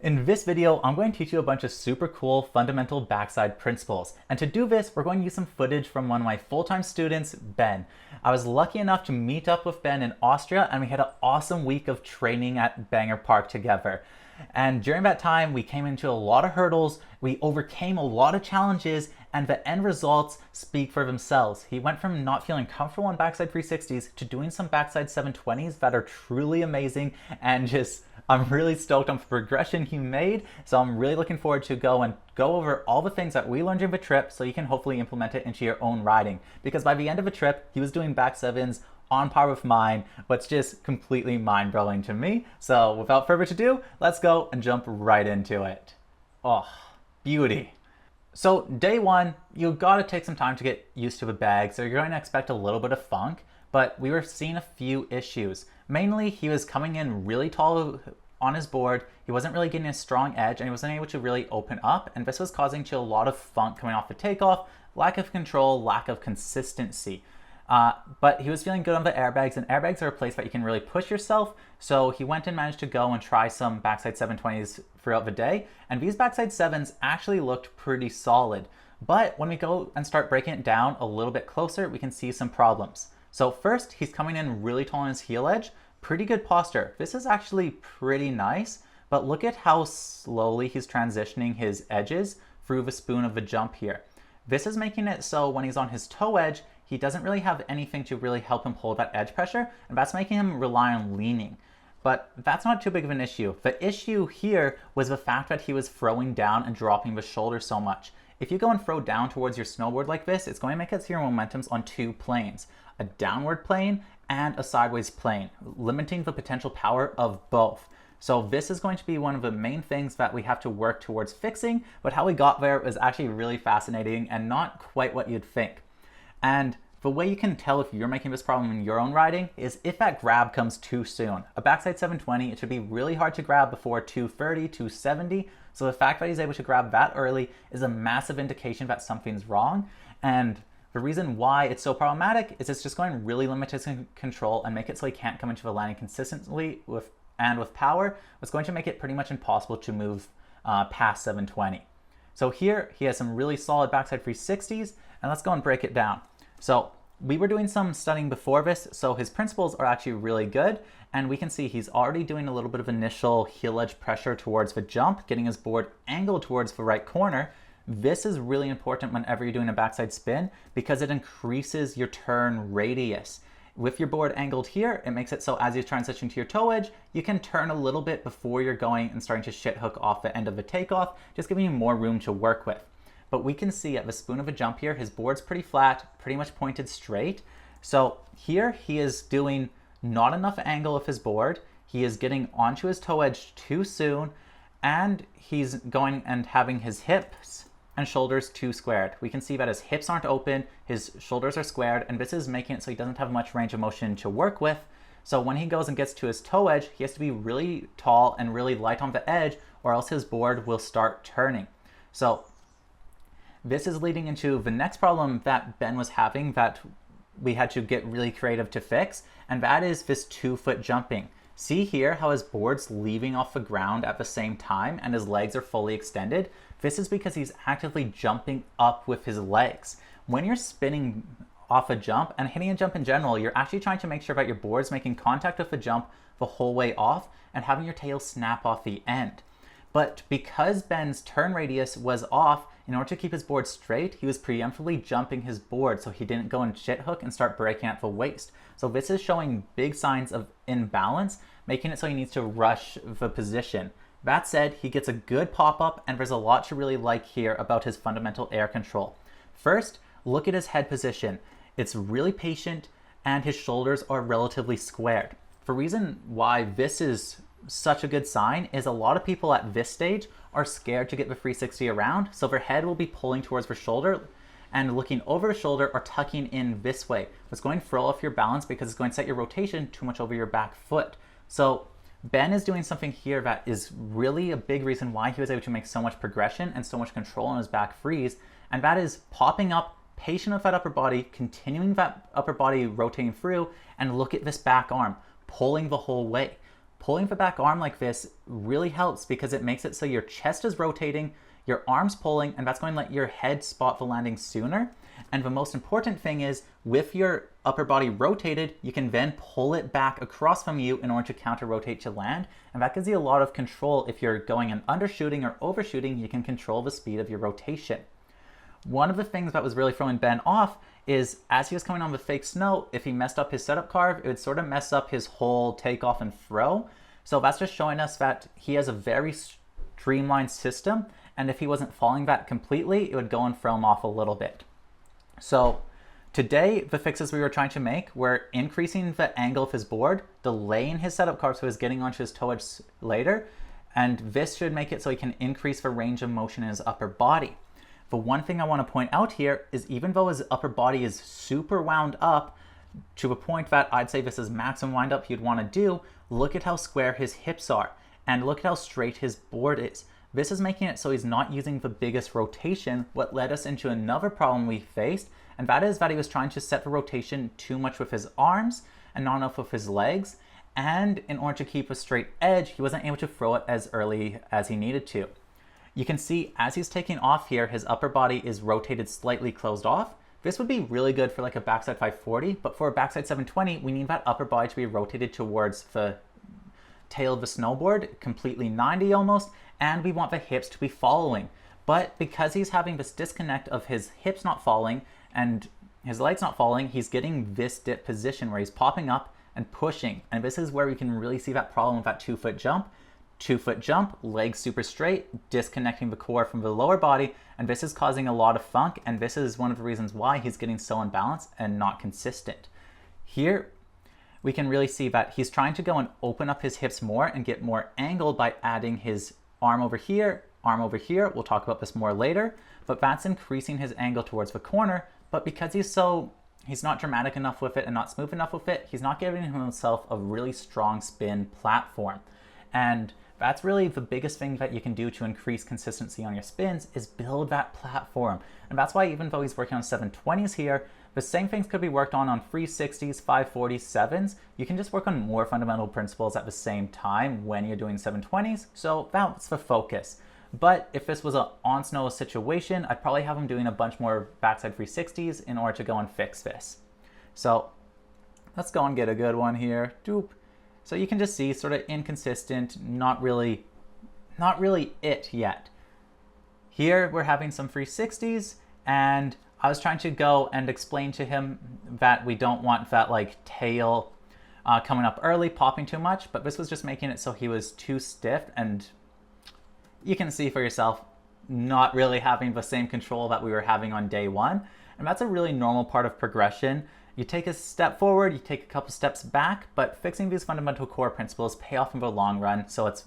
In this video, I'm going to teach you a bunch of super cool fundamental backside principles. And to do this, we're going to use some footage from one of my full-time students, Ben. I was lucky enough to meet up with Ben in Austria, and we had an awesome week of training at Banger Park together. And during that time, we came into a lot of hurdles, we overcame a lot of challenges, and the end results speak for themselves. He went from not feeling comfortable on backside 360s to doing some backside 720s that are truly amazing, and I'm really stoked on the progression he made. So I'm really looking forward to go over all the things that we learned during the trip so you can hopefully implement it into your own riding. Because by the end of the trip, he was doing back sevens on par with mine, what's just completely mind-blowing to me. So without further ado, let's go and jump right into it. Oh, beauty. So day one, you gotta take some time to get used to the bag, so you're going to expect a little bit of funk, but we were seeing a few issues. Mainly, he was coming in really tall on his board, he wasn't really getting a strong edge, and he wasn't able to really open up, and this was causing a lot of funk coming off the takeoff, lack of control, lack of consistency. But he was feeling good on the airbags, and airbags are a place that you can really push yourself, so he went and managed to go and try some backside 720s throughout the day, and these backside 7s actually looked pretty solid. But when we go and start breaking it down a little bit closer, we can see some problems. So first, he's coming in really tall on his heel edge, pretty good posture. This is actually pretty nice, but look at how slowly he's transitioning his edges through the spoon of the jump here. This is making it so when he's on his toe edge, he doesn't really have anything to really help him hold that edge pressure, and that's making him rely on leaning. But that's not too big of an issue. The issue here was the fact that he was throwing down and dropping the shoulder so much. If you go and throw down towards your snowboard like this, it's going to make it so your momentum's on two planes, a downward plane and a sideways plane, limiting the potential power of both. So this is going to be one of the main things that we have to work towards fixing, but how we got there was actually really fascinating and not quite what you'd think. And the way you can tell if you're making this problem in your own riding is if that grab comes too soon. A backside 720, it should be really hard to grab before 230, 270. So the fact that he's able to grab that early is a massive indication that something's wrong. And the reason why it's so problematic is it's just going to really limit his control and make it so he can't come into the landing consistently with power. It's going to make it pretty much impossible to move past 720. So here he has some really solid backside 360s, and let's go and break it down. So we were doing some studying before this, so his principles are actually really good, and we can see he's already doing a little bit of initial heel edge pressure towards the jump, getting his board angled towards the right corner. This is really important whenever you're doing a backside spin because it increases your turn radius. With your board angled here, it makes it so as you transition to your toe edge, you can turn a little bit before you're going and starting to shit hook off the end of the takeoff, just giving you more room to work with. But we can see at the spoon of a jump here, his board's pretty flat, pretty much pointed straight. So here he is doing not enough angle of his board. He is getting onto his toe edge too soon, and he's going and having his hips and shoulders too squared. We can see that his hips aren't open, his shoulders are squared, and this is making it so he doesn't have much range of motion to work with. So when he goes and gets to his toe edge, he has to be really tall and really light on the edge, or else his board will start turning. So this is leading into the next problem that Ben was having that we had to get really creative to fix, and that is this 2-foot jumping. See here how his board's leaving off the ground at the same time and his legs are fully extended? This is because he's actively jumping up with his legs. When you're spinning off a jump and hitting a jump in general, you're actually trying to make sure that your board's making contact with the jump the whole way off and having your tail snap off the end. But because Ben's turn radius was off, in order to keep his board straight, he was preemptively jumping his board so he didn't go and shit hook and start breaking at the waist. So this is showing big signs of imbalance, making it so he needs to rush the position. That said, he gets a good pop-up, and there's a lot to really like here about his fundamental air control. First, look at his head position. It's really patient, and his shoulders are relatively squared. The reason why this is such a good sign is a lot of people at this stage are scared to get the 360 around, so their head will be pulling towards their shoulder and looking over the shoulder or tucking in this way. It's going to throw off your balance because it's going to set your rotation too much over your back foot. So Ben is doing something here that is really a big reason why he was able to make so much progression and so much control on his back freeze, and that is popping up, patient with that upper body, continuing that upper body rotating through, and look at this back arm, pulling the whole way. Pulling the back arm like this really helps because it makes it so your chest is rotating, your arm's pulling, and that's going to let your head spot the landing sooner. And the most important thing is, with your upper body rotated, you can then pull it back across from you in order to counter-rotate to land. And that gives you a lot of control. If you're going an undershooting or overshooting, you can control the speed of your rotation. One of the things that was really throwing Ben off is, as he was coming on the fake snow, if he messed up his setup carve, it would sort of mess up his whole takeoff and throw. So that's just showing us that he has a very streamlined system, and if he wasn't following that completely, it would go and throw him off a little bit. So today, the fixes we were trying to make were increasing the angle of his board, delaying his setup carve so he's getting onto his toe edge later, and this should make it so he can increase the range of motion in his upper body. The one thing I want to point out here is, even though his upper body is super wound up to a point that I'd say this is maximum wind up you'd want to do, look at how square his hips are and look at how straight his board is. This is making it so he's not using the biggest rotation, what led us into another problem we faced, and that is that he was trying to set the rotation too much with his arms and not enough with his legs, and in order to keep a straight edge, he wasn't able to throw it as early as he needed to. You can see as he's taking off here, his upper body is rotated slightly closed off. This would be really good for like a backside 540, but for a backside 720, we need that upper body to be rotated towards the tail of the snowboard, completely 90 almost, and we want the hips to be following. But because he's having this disconnect of his hips not falling and his legs not falling, he's getting this dip position where he's popping up and pushing. And this is where we can really see that problem with that 2-foot jump. 2-foot jump, legs super straight, disconnecting the core from the lower body, and this is causing a lot of funk, and this is one of the reasons why he's getting so unbalanced and not consistent. Here, we can really see that he's trying to go and open up his hips more and get more angle by adding his arm over here, arm over here. We'll talk about this more later, but that's increasing his angle towards the corner, but because he's not dramatic enough with it and not smooth enough with it, he's not giving himself a really strong spin platform. And that's really the biggest thing that you can do to increase consistency on your spins, is build that platform. And that's why, even though he's working on 720s here, the same things could be worked on 360s, 540s, 7s. You can just work on more fundamental principles at the same time when you're doing 720s. So that's the focus. But if this was an on snow situation, I'd probably have him doing a bunch more backside 360s in order to go and fix this. So let's go and get a good one here. Doop. So you can just see sort of inconsistent, not really it yet. Here we're having some 360s, and I was trying to go and explain to him that we don't want that like tail coming up early, popping too much, but this was just making it so he was too stiff, and you can see for yourself, not really having the same control that we were having on day one. And that's a really normal part of progression. You take a step forward, you take a couple steps back, but fixing these fundamental core principles pay off in the long run. So it's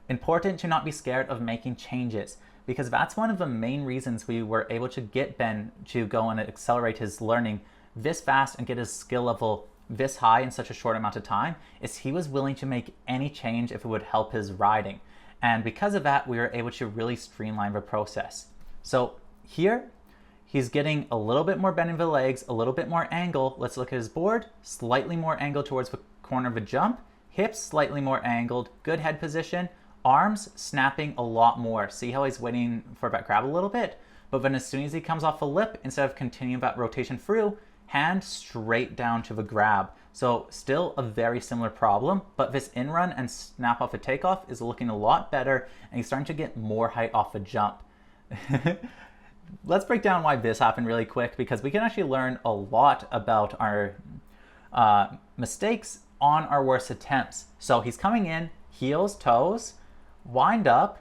important to not be scared of making changes, because that's one of the main reasons we were able to get Ben to go and accelerate his learning this fast and get his skill level this high in such a short amount of time, is he was willing to make any change if it would help his riding. And because of that, we were able to really streamline the process. So here, he's getting a little bit more bend in the legs, a little bit more angle. Let's look at his board. Slightly more angle towards the corner of the jump. Hips slightly more angled. Good head position. Arms snapping a lot more. See how he's waiting for that grab a little bit? But then as soon as he comes off the lip, instead of continuing that rotation through, hand straight down to the grab. So still a very similar problem, but this in-run and snap off the takeoff is looking a lot better, and he's starting to get more height off the jump. Let's break down why this happened really quick, because we can actually learn a lot about our mistakes on our worst attempts. So he's coming in, heels, toes, wind up,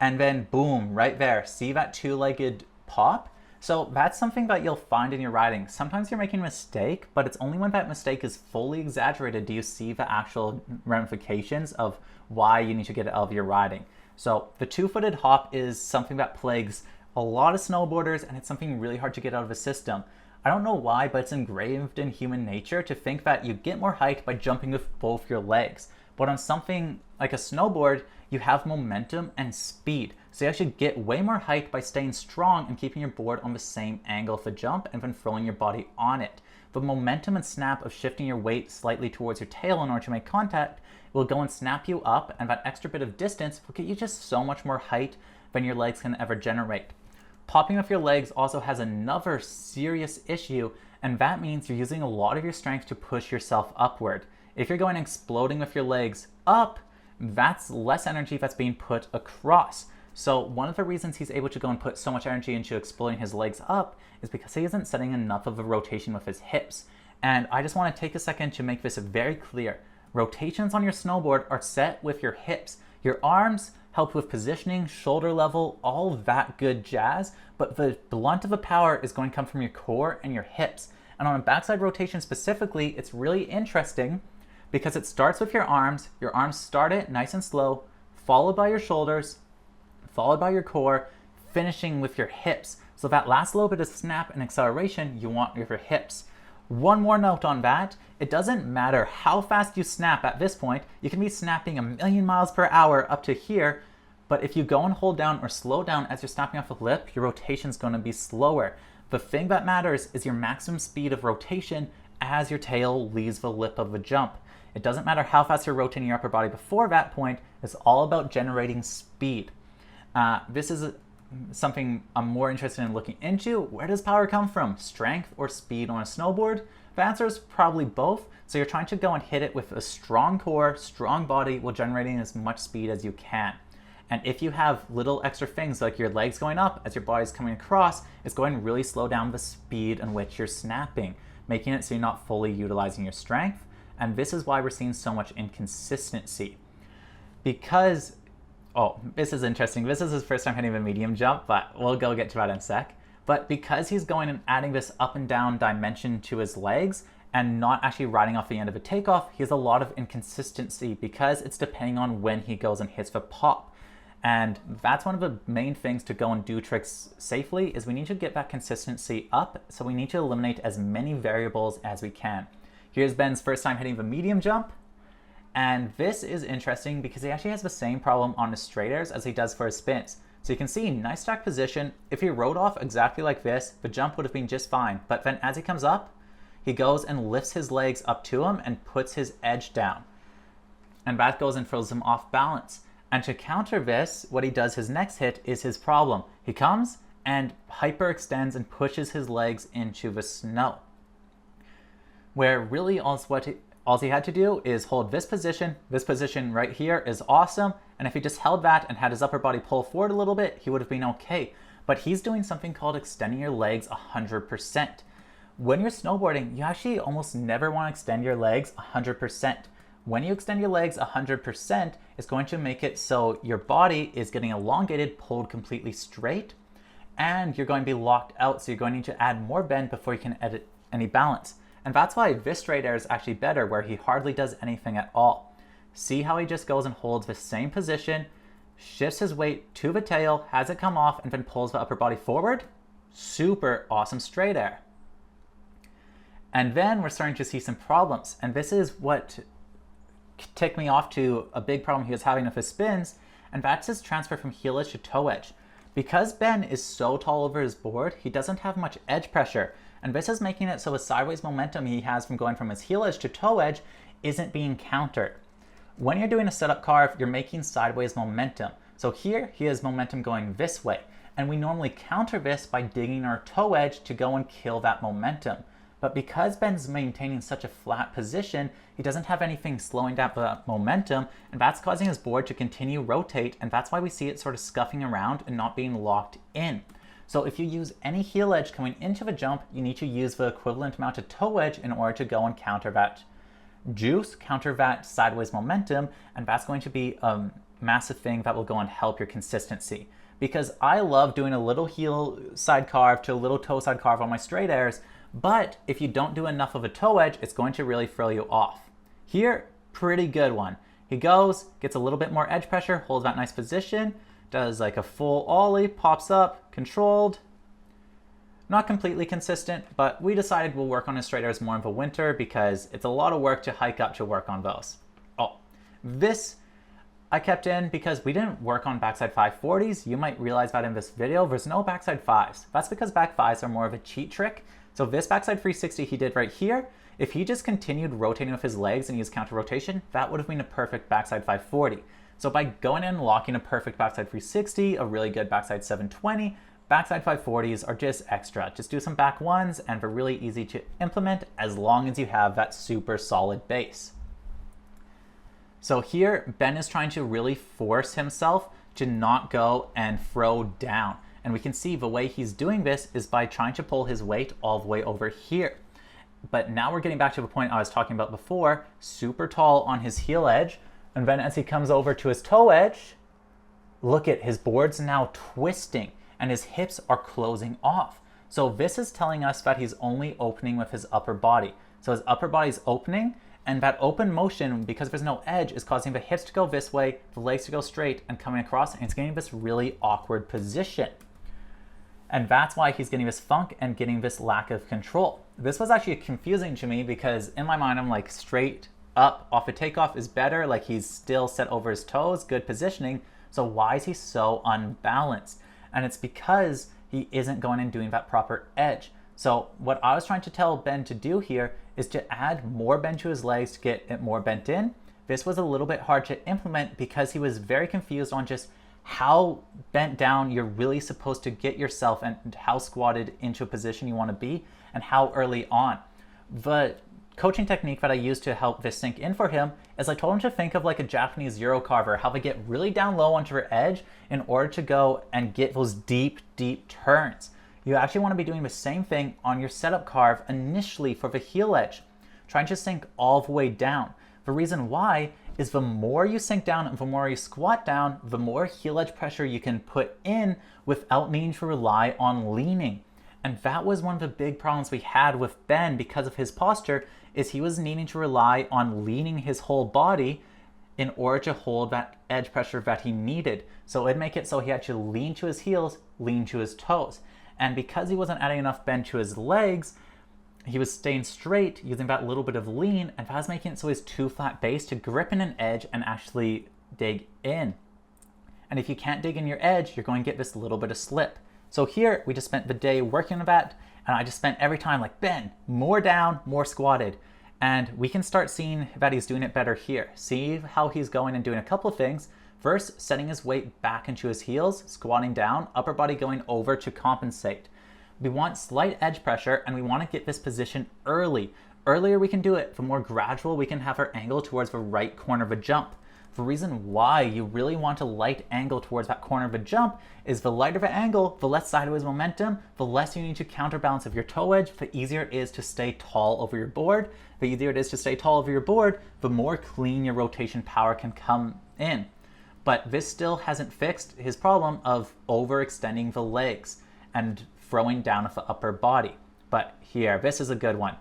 and then boom, right there. See that two-legged pop? So that's something that you'll find in your riding. Sometimes you're making a mistake, but it's only when that mistake is fully exaggerated do you see the actual ramifications of why you need to get it out of your riding. So the two-footed hop is something that plagues a lot of snowboarders, and it's something really hard to get out of the system. I don't know why, but it's engraved in human nature to think that you get more height by jumping with both your legs. But on something like a snowboard, you have momentum and speed. So you actually get way more height by staying strong and keeping your board on the same angle of the jump and then throwing your body on it. the momentum and snap of shifting your weight slightly towards your tail in order to make contact will go and snap you up, and that extra bit of distance will get you just so much more height than your legs can ever generate. Popping off your legs also has another serious issue, and that means you're using a lot of your strength to push yourself upward. If you're going exploding with your legs up, that's less energy that's being put across. So one of the reasons he's able to go and put so much energy into exploding his legs up is because he isn't setting enough of a rotation with his hips. And I just want to take a second to make this very clear. Rotations on your snowboard are set with your hips. Your arms help with positioning, shoulder level, all that good jazz, but the blunt of the power is going to come from your core and your hips. And on a backside rotation specifically, it's really interesting because it starts with your arms start it nice and slow, followed by your shoulders, followed by your core, finishing with your hips. So that last little bit of snap and acceleration you want with your hips. One more note on that, it doesn't matter how fast you snap at this point. You can be snapping 1,000,000 miles per hour up to here, but if you go and hold down or slow down as you're snapping off the lip, your rotation's going to be slower. The thing that matters is your maximum speed of rotation as your tail leaves the lip of the jump. It doesn't matter how fast you're rotating your upper body before that point, it's all about generating speed. This is something I'm more interested in looking into. Where does power come from? Strength or speed on a snowboard? The answer is probably both. So you're trying to go and hit it with a strong core, strong body while generating as much speed as you can. And if you have little extra things like your legs going up as your body's coming across, it's going to really slow down the speed in which you're snapping, making it so you're not fully utilizing your strength. And this is why we're seeing so much inconsistency. Because this is interesting. This is his first time hitting the medium jump, but we'll go get to that in a sec. But because he's going and adding this up and down dimension to his legs and not actually riding off the end of a takeoff, he has a lot of inconsistency because it's depending on when he goes and hits the pop. And that's one of the main things to go and do tricks safely is we need to get that consistency up, so we need to eliminate as many variables as we can. Here's Ben's first time hitting the medium jump. And this is interesting because he actually has the same problem on his straight airs as he does for his spins. So you can see, nice stack position. If he rode off exactly like this, the jump would have been just fine. But then as he comes up, he goes and lifts his legs up to him and puts his edge down. And that goes and throws him off balance. And to counter this, what he does his next hit is his problem. He comes and hyperextends and pushes his legs into the snow. Where really all he had to do is hold this position. This position right here is awesome. And if he just held that and had his upper body pull forward a little bit, he would have been okay. But he's doing something called extending your legs 100%. When you're snowboarding, you actually almost never want to extend your legs 100%. When you extend your legs 100%, it's going to make it so your body is getting elongated, pulled completely straight, and you're going to be locked out. So you're going to need to add more bend before you can edit any balance. And that's why this straight air is actually better, where he hardly does anything at all. See how he just goes and holds the same position, shifts his weight to the tail, has it come off, and then pulls the upper body forward? Super awesome straight air. And then we're starting to see some problems. And this is what ticked me off to a big problem he was having with his spins, and that's his transfer from heel edge to toe edge. Because Ben is so tall over his board, he doesn't have much edge pressure. And this is making it so the sideways momentum he has from going from his heel edge to toe edge isn't being countered. When you're doing a setup carve, you're making sideways momentum. So here, he has momentum going this way. And we normally counter this by digging our toe edge to go and kill that momentum. But because Ben's maintaining such a flat position, he doesn't have anything slowing down the momentum, and that's causing his board to continue rotate, and that's why we see it sort of scuffing around and not being locked in. So if you use any heel edge coming into the jump, you need to use the equivalent amount of toe edge in order to go and counter that juice, counter that sideways momentum, and that's going to be a massive thing that will go and help your consistency. Because I love doing a little heel side carve to a little toe side carve on my straight airs, but if you don't do enough of a toe edge, it's going to really throw you off. Here, pretty good one. He goes, gets a little bit more edge pressure, holds that nice position, does like a full ollie, pops up, controlled. Not completely consistent, but we decided we'll work on his straight airs more in the winter because it's a lot of work to hike up to work on those. This I kept in because we didn't work on backside 540s. You might realize that in this video, there's no backside 5s. That's because back 5s are more of a cheat trick. So this backside 360 he did right here, if he just continued rotating with his legs and used counter rotation, that would have been a perfect backside 540. So by going in and locking a perfect backside 360, a really good backside 720, backside 540s are just extra. Just do some back ones and they're really easy to implement as long as you have that super solid base. So here, Ben is trying to really force himself to not go and throw down. And we can see the way he's doing this is by trying to pull his weight all the way over here. But now we're getting back to the point I was talking about before, super tall on his heel edge. And then as he comes over to his toe edge, look at his board's now twisting and his hips are closing off. So this is telling us that he's only opening with his upper body. So his upper body's opening, and that open motion, because there's no edge, is causing the hips to go this way, the legs to go straight and coming across, and it's getting this really awkward position. And that's why he's getting this funk and getting this lack of control. This was actually confusing to me because in my mind, I'm like, straight up off a takeoff is better. Like, he's still set over his toes, good positioning. So why is he so unbalanced? And it's because he isn't going and doing that proper edge. So what I was trying to tell Ben to do here is to add more bend to his legs to get it more bent in. This was a little bit hard to implement because he was very confused on just how bent down you're really supposed to get yourself and how squatted into a position you want to be and how early on. The coaching technique that I used to help this sink in for him is I told him to think of like a Japanese Euro carver, how they get really down low onto their edge in order to go and get those deep, deep turns. You actually want to be doing the same thing on your setup carve initially for the heel edge, trying to sink all the way down. The reason why is the more you sink down and the more you squat down, the more heel edge pressure you can put in without needing to rely on leaning. And that was one of the big problems we had with Ben because of his posture, is he was needing to rely on leaning his whole body in order to hold that edge pressure that he needed. So it'd make it so he had to lean to his heels, lean to his toes. And because he wasn't adding enough bend to his legs, he was staying straight using that little bit of lean, and that was making it so he's too flat base to grip in an edge and actually dig in. And if you can't dig in your edge, you're going to get this little bit of slip. So here, we just spent the day working on that, and I just spent every time like, Ben, more down, more squatted. And we can start seeing that he's doing it better here. See how he's going and doing a couple of things. First, setting his weight back into his heels, squatting down, upper body going over to compensate. We want slight edge pressure and we want to get this position early. Earlier we can do it, the more gradual we can have our angle towards the right corner of a jump. The reason why you really want a light angle towards that corner of a jump is the lighter the angle, the less sideways momentum, the less you need to counterbalance of your toe edge, the easier it is to stay tall over your board. The easier it is to stay tall over your board, the more clean your rotation power can come in. But this still hasn't fixed his problem of overextending the legs and throwing down with the upper body. But here, this is a good one.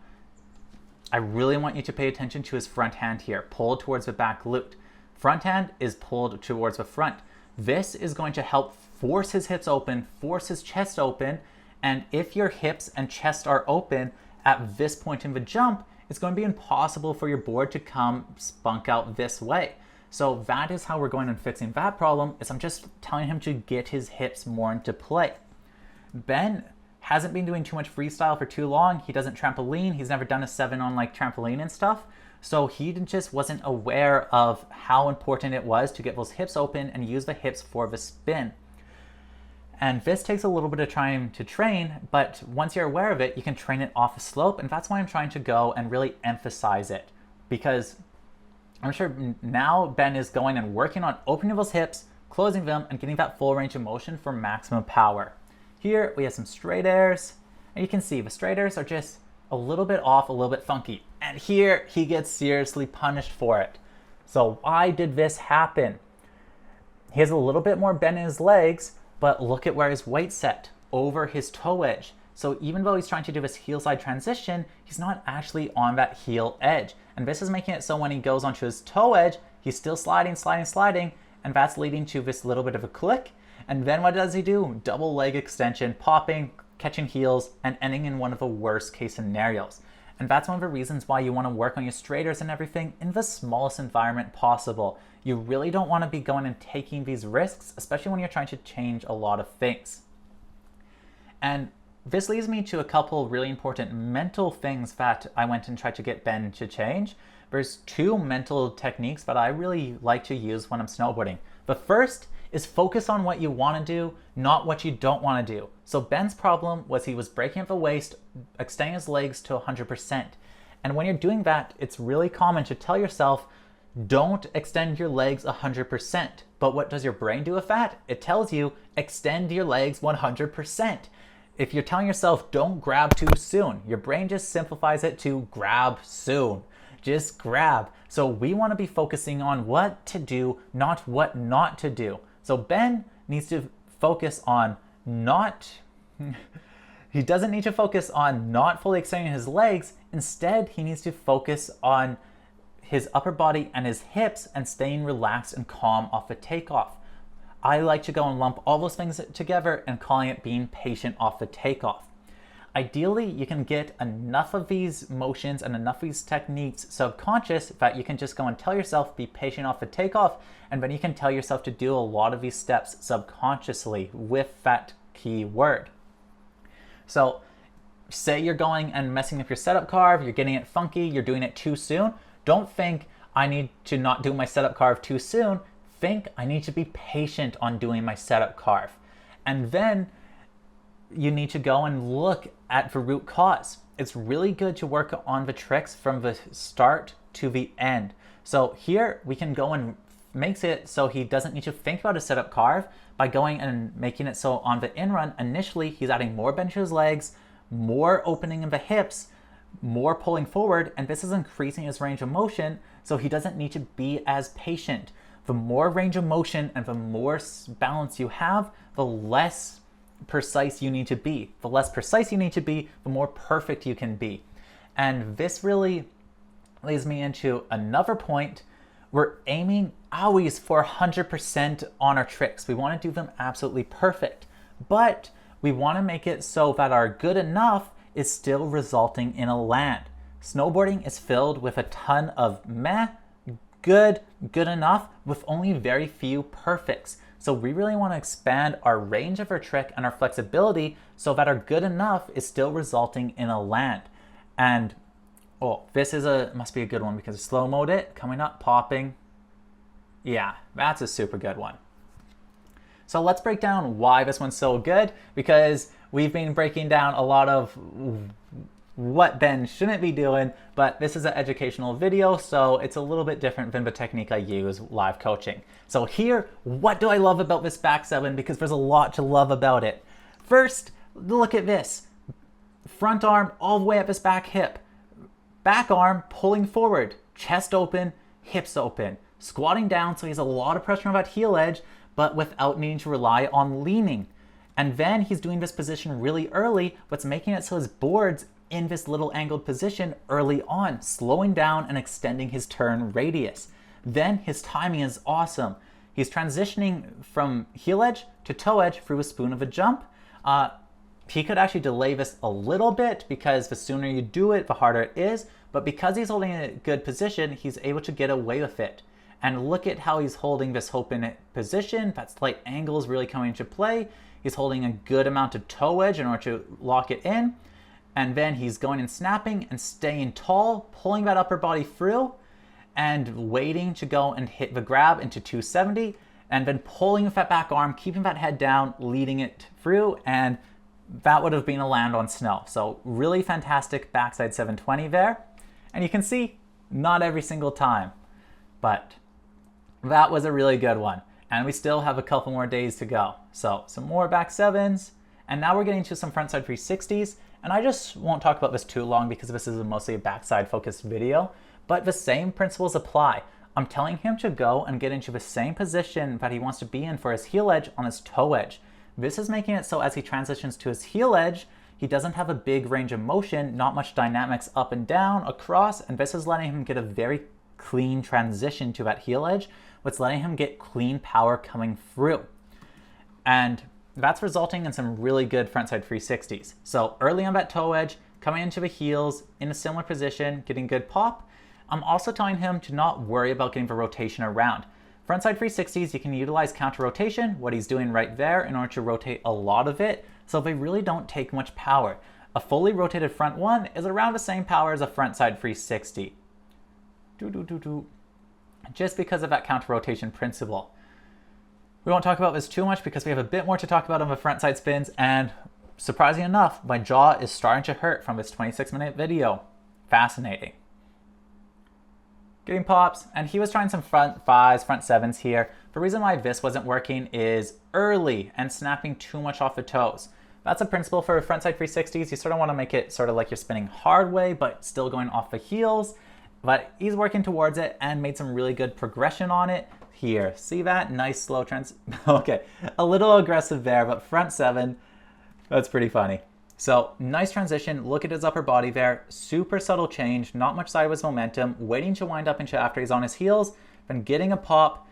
I really want you to pay attention to his front hand here, pulled towards the back glute. Front hand is pulled towards the front. This is going to help force his hips open, force his chest open, and if your hips and chest are open at this point in the jump, it's going to be impossible for your board to come spunk out this way. So that is how we're going and fixing that problem, is I'm just telling him to get his hips more into play. Ben hasn't been doing too much freestyle for too long. He doesn't trampoline. He's never done a 7 on like trampoline and stuff. So he just wasn't aware of how important it was to get those hips open and use the hips for the spin. And this takes a little bit of time to train, but once you're aware of it, you can train it off a slope. And that's why I'm trying to go and really emphasize it, because I'm sure now Ben is going and working on opening those hips, closing them, and getting that full range of motion for maximum power. Here we have some straight airs, and you can see the straight airs are just a little bit off, a little bit funky. And here he gets seriously punished for it. So why did this happen? He has a little bit more bend in his legs, but look at where his weight's set, over his toe edge. So even though he's trying to do this heel side transition, he's not actually on that heel edge. And this is making it so when he goes onto his toe edge, he's still sliding, and that's leading to this little bit of a click. And then what does he do? Double leg extension, popping, catching heels, and ending in one of the worst case scenarios. And that's one of the reasons why you want to work on your straighters and everything in the smallest environment possible. You really don't want to be going and taking these risks, especially when you're trying to change a lot of things. And this leads me to a couple really important mental things that I went and tried to get Ben to change. There's two mental techniques that I really like to use when I'm snowboarding. The first is focus on what you want to do, not what you don't want to do. So Ben's problem was he was breaking at the waist, extending his legs to 100%. And when you're doing that, it's really common to tell yourself, don't extend your legs 100%. But what does your brain do with that? It tells you, extend your legs 100%. If you're telling yourself, don't grab too soon, your brain just simplifies it to grab soon. Just grab. So we want to be focusing on what to do, not what not to do. So Ben needs to focus on he doesn't need to focus on not fully extending his legs. Instead, he needs to focus on his upper body and his hips and staying relaxed and calm off the takeoff. I like to go and lump all those things together and calling it being patient off the takeoff. Ideally, you can get enough of these motions and enough of these techniques subconscious that you can just go and tell yourself, be patient off the takeoff, and then you can tell yourself to do a lot of these steps subconsciously with that key word. So say you're going and messing up your setup carve, you're getting it funky, you're doing it too soon. Don't think, I need to not do my setup carve too soon. Think, I need to be patient on doing my setup carve. And then you need to go and look at the root cause. It's really good to work on the tricks from the start to the end. So here we can go and make it so he doesn't need to think about a setup carve by going and making it so on the in run, initially he's adding more bend to his legs, more opening in the hips, more pulling forward, and this is increasing his range of motion, so he doesn't need to be as patient. The more range of motion and the more balance you have, the less precise you need to be. The less precise you need to be, the more perfect you can be. And this really leads me into another point. We're aiming always for 100% on our tricks. We want to do them absolutely perfect, but we want to make it so that our good enough is still resulting in a land. Snowboarding is filled with a ton of meh, good enough, with only very few perfects. So we really want to expand our range of our trick and our flexibility so that our good enough is still resulting in a land. And this is must be a good one because slow mode it, coming up, popping. Yeah, that's a super good one. So let's break down why this one's so good, because we've been breaking down a lot of what Ben shouldn't be doing, but this is an educational video, so it's a little bit different than the technique I use live coaching. So here, what do I love about this back seven? Because there's a lot to love about it. First, look at this. Front arm all the way up his back hip. Back arm pulling forward, chest open, hips open. Squatting down, so he has a lot of pressure on that heel edge, but without needing to rely on leaning. And then he's doing this position really early, what's making it so his board's in this little angled position early on, slowing down and extending his turn radius. Then his timing is awesome. He's transitioning from heel edge to toe edge through a spoon of a jump. He could actually delay this a little bit because the sooner you do it, the harder it is. But because he's holding a good position, he's able to get away with it. And look at how he's holding this open position. That slight angle is really coming into play. He's holding a good amount of toe edge in order to lock it in. And then he's going and snapping and staying tall, pulling that upper body through and waiting to go and hit the grab into 270 and then pulling with that back arm, keeping that head down, leading it through, and that would have been a land on snow. So really fantastic backside 720 there. And you can see, not every single time, but that was a really good one. And we still have a couple more days to go. So some more back sevens, and now we're getting to some frontside 360s. And I just won't talk about this too long because this is mostly a backside focused video, but the same principles apply. I'm telling him to go and get into the same position that he wants to be in for his heel edge on his toe edge. This is making it so as he transitions to his heel edge, he doesn't have a big range of motion, not much dynamics up and down, across, and this is letting him get a very clean transition to that heel edge, what's letting him get clean power coming through. And that's resulting in some really good frontside 360s. So early on that toe edge, coming into the heels, in a similar position, getting good pop. I'm also telling him to not worry about getting the rotation around. Frontside 360s, you can utilize counter rotation, what he's doing right there, in order to rotate a lot of it, so they really don't take much power. A fully rotated front one is around the same power as a frontside 360. Just because of that counter rotation principle. We won't talk about this too much because we have a bit more to talk about on the frontside spins, and surprisingly enough, my jaw is starting to hurt from this 26-minute video. Fascinating. Getting pops, and he was trying some front fives, front sevens here. The reason why this wasn't working is early and snapping too much off the toes. That's a principle for frontside 360s. You sort of want to make it sort of like you're spinning hard way, but still going off the heels. But he's working towards it and made some really good progression on it here. See that? Nice slow trans. Okay, a little aggressive there, but front seven, that's pretty funny. So nice transition. Look at his upper body there. Super subtle change, not much sideways momentum, waiting to wind up into after he's on his heels, then getting a pop,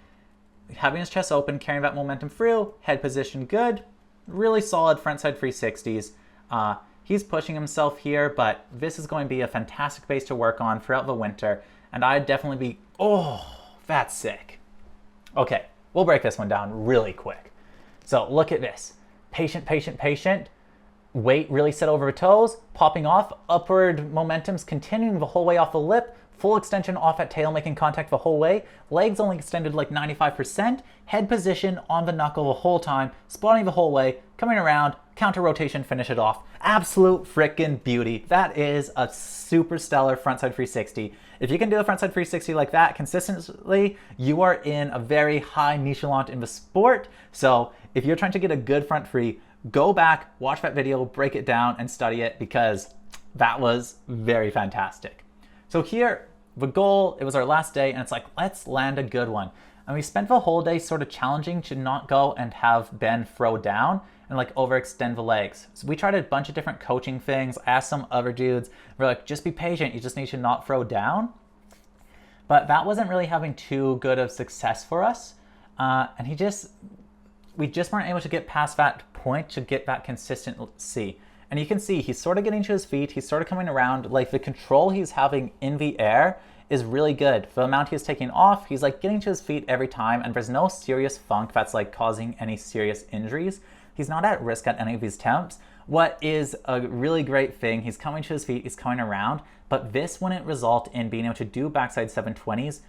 having his chest open, carrying that momentum through, head position good. Really solid frontside 360s. He's pushing himself here, but this is going to be a fantastic base to work on throughout the winter. And I'd definitely be, oh, that's sick. Okay, we'll break this one down really quick. So look at this. Patient, patient, patient. Weight really set over the toes, popping off. Upward momentum's continuing the whole way off the lip. Full extension off at tail, making contact the whole way. Legs only extended like 95%. Head position on the knuckle the whole time. Spotting the whole way. Coming around. Counter rotation, finish it off. Absolute freaking beauty. That is a super stellar frontside 360. If you can do a frontside 360 like that consistently, you are in a very high echelon in the sport. So if you're trying to get a good front three, go back, watch that video, break it down, and study it because that was very fantastic. So here, the goal, it was our last day, and it's like, let's land a good one. And we spent the whole day sort of challenging to not go and have Ben throw down and like overextend the legs. So we tried a bunch of different coaching things, asked some other dudes, we're like, just be patient, you just need to not throw down. But that wasn't really having too good of success for us. And we just weren't able to get past that point to get that consistency. And you can see he's sort of getting to his feet, he's sort of coming around, like the control he's having in the air is really good. The amount he's taking off, he's like getting to his feet every time, and there's no serious funk that's like causing any serious injuries. He's not at risk at any of these temps. What is a really great thing, he's coming to his feet, he's coming around, but this wouldn't result in being able to do backside 720s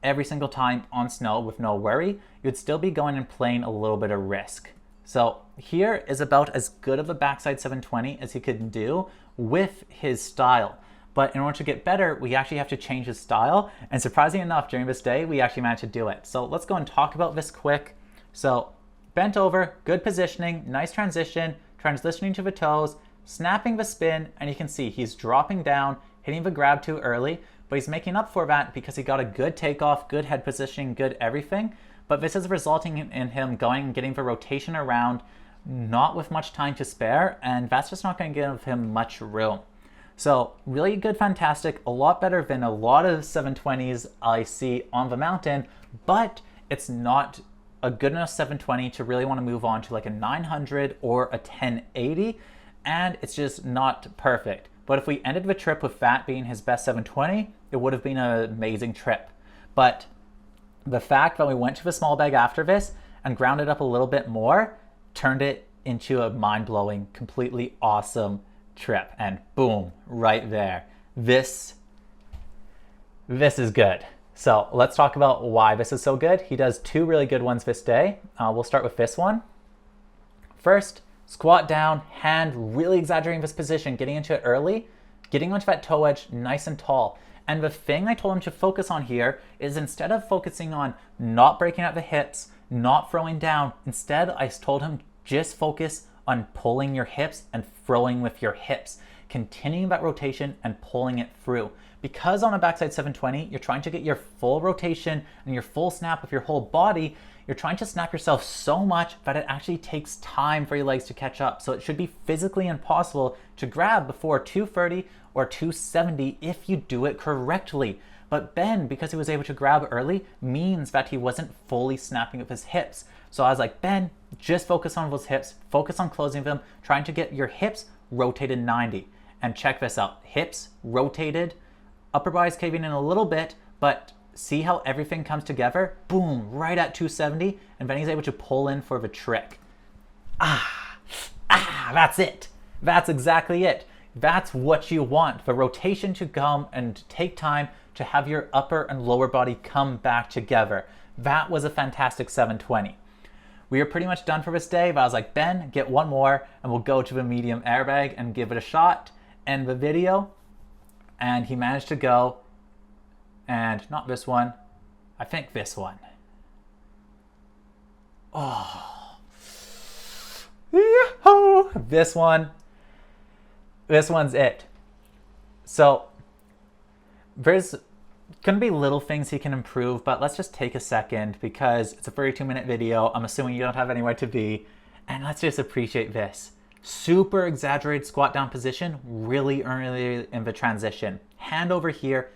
every single time on snow with no worry. You'd still be going and playing a little bit of risk. So here is about as good of a backside 720 as he could do with his style. But in order to get better, we actually have to change his style. And surprisingly enough, during this day, we actually managed to do it. So let's go and talk about this quick. So bent over, good positioning, nice transition, transitioning to the toes, snapping the spin, and you can see he's dropping down, hitting the grab too early, but he's making up for that because he got a good takeoff, good head positioning, good everything. But this is resulting in him going and getting the rotation around, not with much time to spare, and that's just not going to give him much room. So really good, fantastic, a lot better than a lot of 720s I see on the mountain, but it's not a good enough 720 to really want to move on to like a 900 or a 1080, and it's just not perfect. But if we ended the trip with that being his best 720, it would have been an amazing trip. But the fact that we went to the small bag after this and ground it up a little bit more turned it into a mind-blowing, completely awesome trip. And boom, right there. This is good. So let's talk about why this is so good. He does two really good ones this day. We'll start with this one. First, squat down, hand really exaggerating this position, getting into it early, getting onto that toe edge nice and tall. And the thing I told him to focus on here is instead of focusing on not breaking out the hips, not throwing down, instead I told him just focus on pulling your hips and throwing with your hips, continuing that rotation and pulling it through. Because on a backside 720, you're trying to get your full rotation and your full snap of your whole body, you're trying to snap yourself so much that it actually takes time for your legs to catch up. So it should be physically impossible to grab before 230 or 270 if you do it correctly. But Ben, because he was able to grab early, means that he wasn't fully snapping with his hips. So I was like, Ben, just focus on those hips, focus on closing them, trying to get your hips rotated 90. And check this out, hips rotated, upper body's caving in a little bit, but see how everything comes together? Boom, right at 270, and then he's able to pull in for the trick. That's it. That's exactly it. That's what you want. The rotation to come and take time to have your upper and lower body come back together. That was a fantastic 720. We are pretty much done for this day, but I was like, Ben, get one more and we'll go to the medium airbag and give it a shot, end the video. And he managed to go, and not this one, I think this one. Oh, yee-hoo. This one's it. So there's gonna be little things he can improve, but let's just take a second because it's a 32-minute video. I'm assuming you don't have anywhere to be, and let's just appreciate this. Super exaggerated squat down position really early in the transition. Hand over here,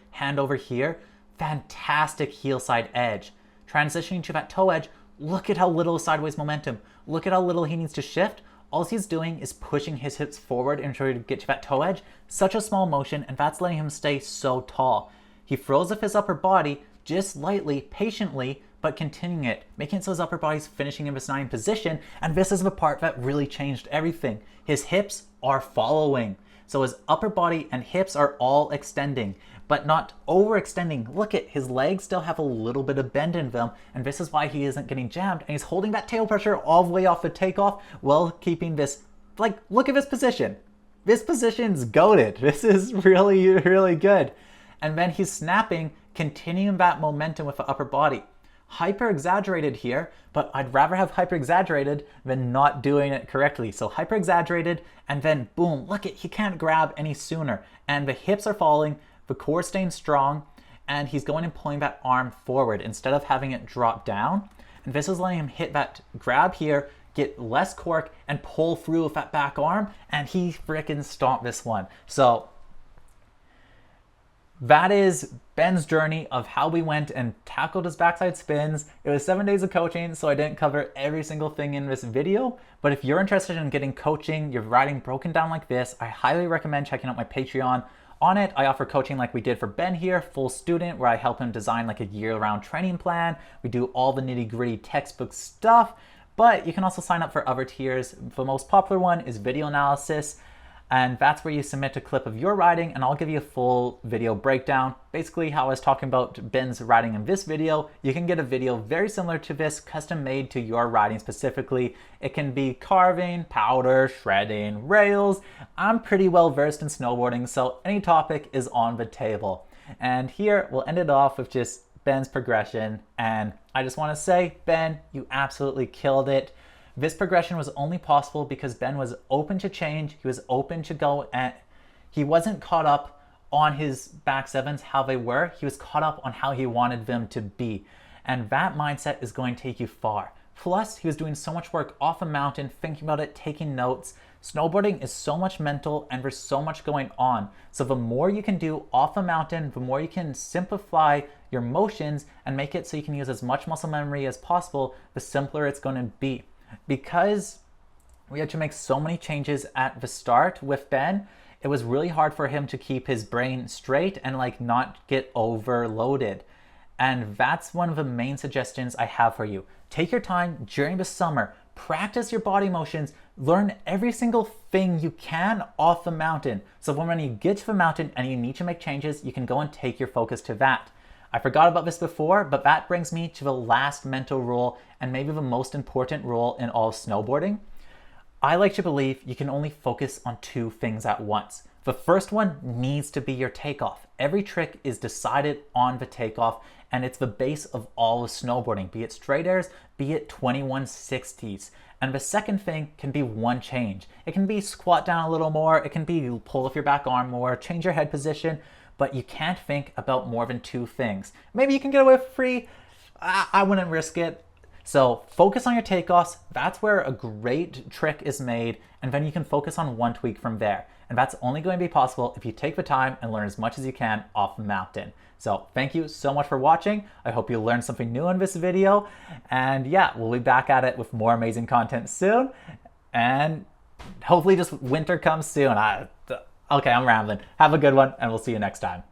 fantastic heel side edge. Transitioning to that toe edge, look at how little sideways momentum. Look at how little he needs to shift. All he's doing is pushing his hips forward in order to get to that toe edge. Such a small motion, and that's letting him stay so tall. He throws up his upper body just lightly, patiently, but continuing it, making it so his upper body's finishing in this 9 position, and this is the part that really changed everything. His hips are following. So his upper body and hips are all extending, but not overextending. Look at his legs still have a little bit of bend in them, and this is why he isn't getting jammed, and he's holding that tail pressure all the way off the takeoff while keeping this, like, look at this position. This position's goated. This is really, really good. And then he's snapping, continuing that momentum with the upper body. Hyper exaggerated here, but I'd rather have hyper exaggerated than not doing it correctly. So hyper exaggerated, and then boom, look at, he can't grab any sooner. And the hips are falling, the core staying strong, and he's going and pulling that arm forward instead of having it drop down. And this is letting him hit that grab here, get less cork, and pull through with that back arm, and he frickin' stomped this one. So that is Ben's journey of how we went and tackled his backside spins. It was 7 days of coaching, so I didn't cover every single thing in this video. But if you're interested in getting coaching, your riding broken down like this, I highly recommend checking out my Patreon. On it, I offer coaching like we did for Ben here, full student, where I help him design like a year-round training plan. We do all the nitty-gritty textbook stuff, but you can also sign up for other tiers. The most popular one is video analysis. And that's where you submit a clip of your riding, and I'll give you a full video breakdown. Basically how I was talking about Ben's riding in this video, you can get a video very similar to this, custom made to your riding specifically. It can be carving, powder, shredding, rails. I'm pretty well versed in snowboarding, so any topic is on the table. And here we'll end it off with just Ben's progression. And I just want to say, Ben, you absolutely killed it. This progression was only possible because Ben was open to change. He was open to go, and he wasn't caught up on his back sevens, how they were. He was caught up on how he wanted them to be. And that mindset is going to take you far. Plus, he was doing so much work off a mountain, thinking about it, taking notes. Snowboarding is so much mental, and there's so much going on. So the more you can do off a mountain, the more you can simplify your motions and make it so you can use as much muscle memory as possible, the simpler it's going to be. Because we had to make so many changes at the start with Ben, it was really hard for him to keep his brain straight and like not get overloaded. And that's one of the main suggestions I have for you. Take your time during the summer, practice your body motions, learn every single thing you can off the mountain. So when you get to the mountain and you need to make changes, you can go and take your focus to that. I forgot about this before, but that brings me to the last mental rule, and maybe the most important rule in all of snowboarding. I like to believe you can only focus on 2 things at once. The first one needs to be your takeoff. Every trick is decided on the takeoff, and it's the base of all of snowboarding, be it straight airs, be it 2160s. And the second thing can be one change. It can be squat down a little more, it can be pull off your back arm more, change your head position, but you can't think about more than 2 things. Maybe you can get away for free. I wouldn't risk it. So focus on your takeoffs. That's where a great trick is made, and then you can focus on one tweak from there. And that's only going to be possible if you take the time and learn as much as you can off the mountain. So thank you so much for watching. I hope you learned something new in this video. And yeah, we'll be back at it with more amazing content soon. And hopefully just winter comes soon. Okay, I'm rambling. Have a good one, and we'll see you next time.